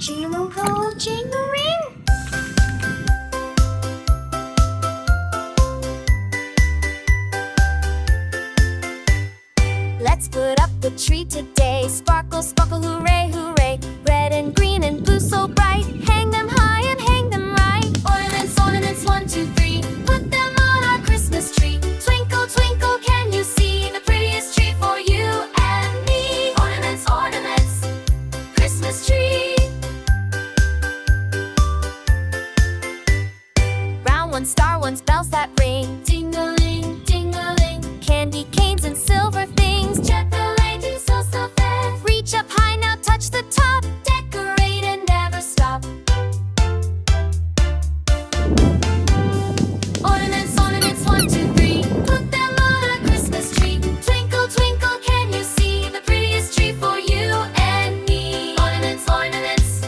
Jingle roll, jingle ring. Let's put up the tree today. Sparkle, sparkle, hooray, hooray. Red and green and blue so bright. Hang them high and hang them right. Ornaments, ornaments, 1, 2, 3. Put them on our Christmas tree. Twinkle, twinkle, can you see the prettiest tree for you and me? Ornaments, ornaments, Christmas tree. Round ones, star ones, bells that ring. Ding-a-ling, ding-a-ling. Candy canes and silver things. Jet the lady so so fast. Reach up high now, touch the top. Decorate and never stop. Ornaments, ornaments, 1, 2, 3. Put them on a Christmas tree. Twinkle, twinkle, can you see the prettiest tree for you and me? Ornaments, ornaments,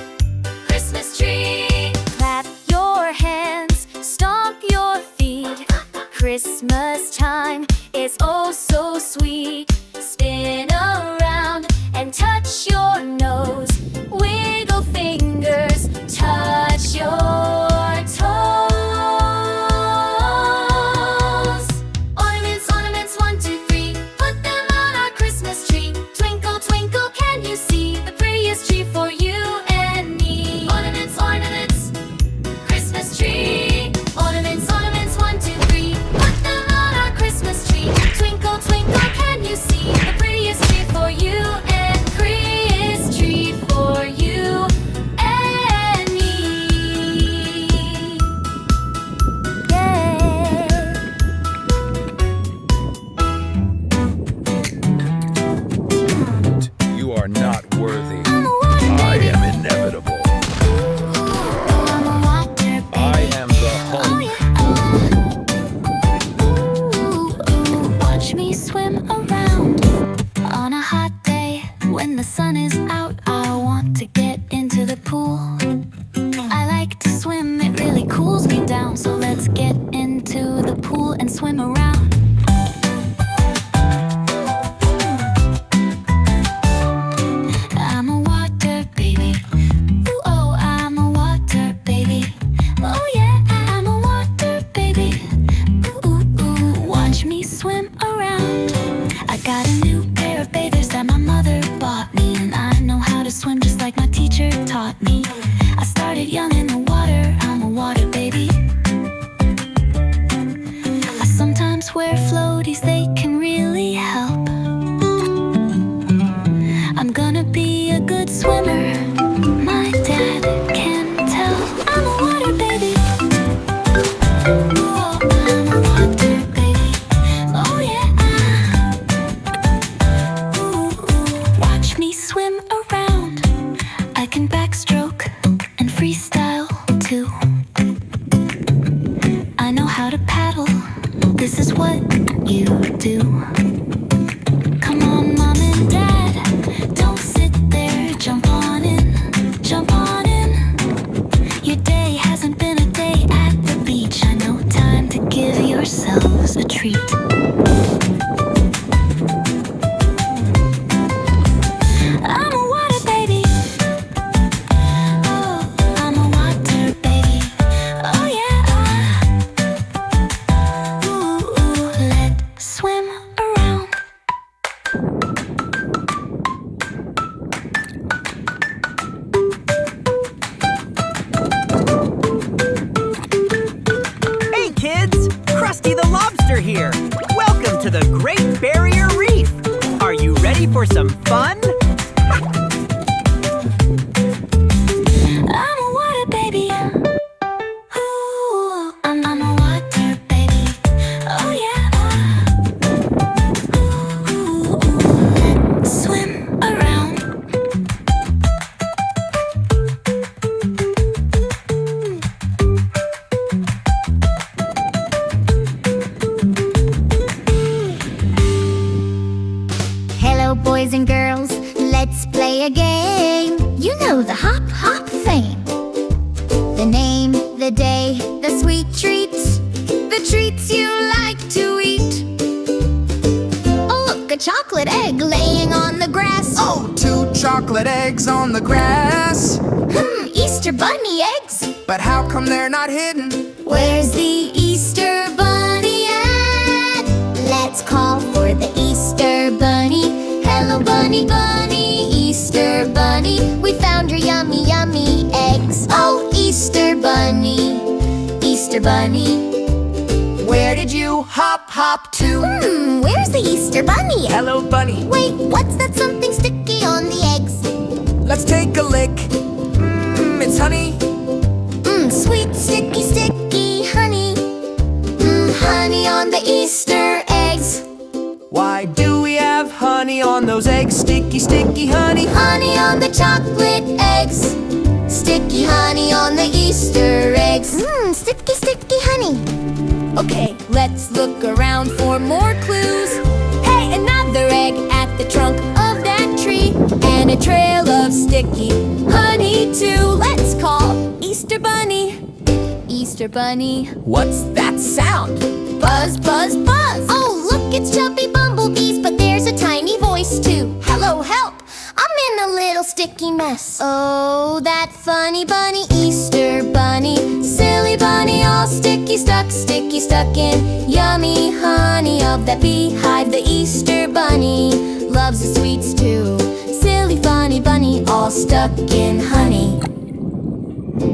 Christmas tree. Clap your hands, stomp your feet. Christmas time is oh so sweet. Spin around and touch your nose. Wiggle fingers, touch your toes. Ornaments, ornaments, 1, 2, 3. Put them on our Christmas tree. Twinkle, twinkle, can you see the prettiest tree for you and me? Ornaments, ornaments, Christmas tree. Ornaments, ornaments, 1, 2, 3. Put them on our Christmas tree. Twinkle, twinkle, can you see the prettiest tree for you and Chris tree for you and me? Yay! You are not worthy. I'm a water I baby. am inevitable. I'm a water baby. I am the Oh Hulk. yeah. Ooh, watch me swim around on a hot day. When the sun is out, I want to get into the pool. I like to swim, it really cools me down. So let's get into the pool and swim around. I'm a water baby. Ooh, oh, I'm a water baby. Oh yeah, I'm a water baby. Ooh, ooh, ooh, watch me swim around. I got a new pair of bathers that my mother bought me, and I know how to swim just like my teacher taught me. I started young in the water, I'm a water baby. I sometimes wear floaties, they can really help. I'm gonna be a good swimmer, my dad can tell. I'm a water baby. Oh, I'm a water baby. Oh yeah. Ooh, watch me swim around. I can backstroke and freestyle too. I know how to paddle. This is what you do. Come on, mom and dad, don't sit there. Jump on in, jump on in. Your day hasn't been a day at the beach. I know, time to give yourselves a treat. I'm a water baby. Oh, I'm a water baby. Oh yeah. Ooh, ooh, let's swim around. Hey kids, Krusty the Lobster here. Welcome to the Great Barrier Reef. Are you ready for some fun? I'm a water baby. Ooh, I'm a water baby. Oh yeah. Ooh, let's swim around. Hello, boys and girls, let's play a game. You know the hop, hop fame. The name, the day, the sweet treats, the treats you like to eat. Oh, look, a a chocolate egg laying on the grass. Oh, 2 chocolate eggs on the grass. Easter bunny eggs. But how come they're not hidden? Where's the Easter bunny at? Let's call for the Easter bunny. Hello bunny, bunny, Easter bunny. We found your yummy, yummy eggs. Oh, Easter bunny, Easter bunny. Where did you hop to? Where's the Easter bunny? Hello, bunny. Wait, what's that something sticky on the eggs? Let's take a lick. It's honey. Sweet, sticky, sticky honey. Honey on the Easter eggs. Why do we have honey on those eggs? Sticky, sticky honey. Honey on the chocolate eggs. Sticky honey on the Easter eggs. Sticky, sticky honey. Okay, let's look around for more clues. Hey, another egg at the trunk of that tree, and a trail of sticky honey too. Let's call Easter bunny, Easter bunny. What's that sound? Buzz, buzz, buzz. Oh, look, it's chubby bumblebees, but there's a tiny voice too. Hello, help! I'm in a little sticky mess. Oh, that funny bunny, Easter bunny. Silly bunny, all sticky stuck in yummy honey of that beehive. The Easter bunny loves the sweets too. Silly funny bunny, all stuck in honey.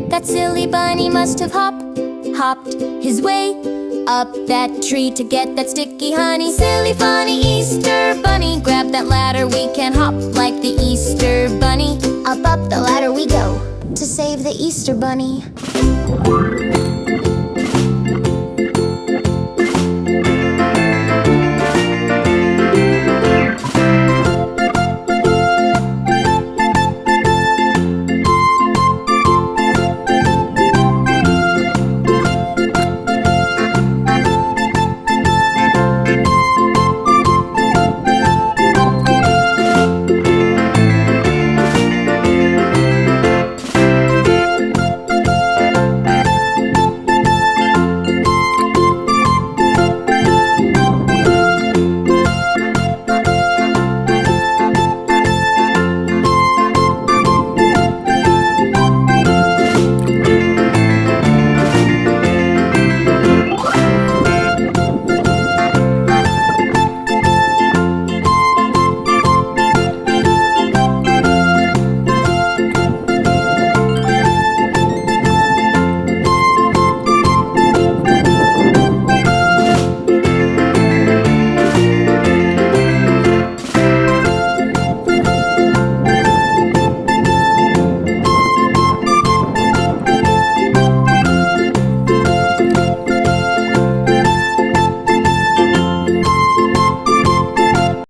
That silly bunny must have hopped his way up that tree to get that sticky honey. Silly funny Easter bunny, grab that ladder, we can hop like the Easter bunny. Up the ladder we go to save the Easter bunny.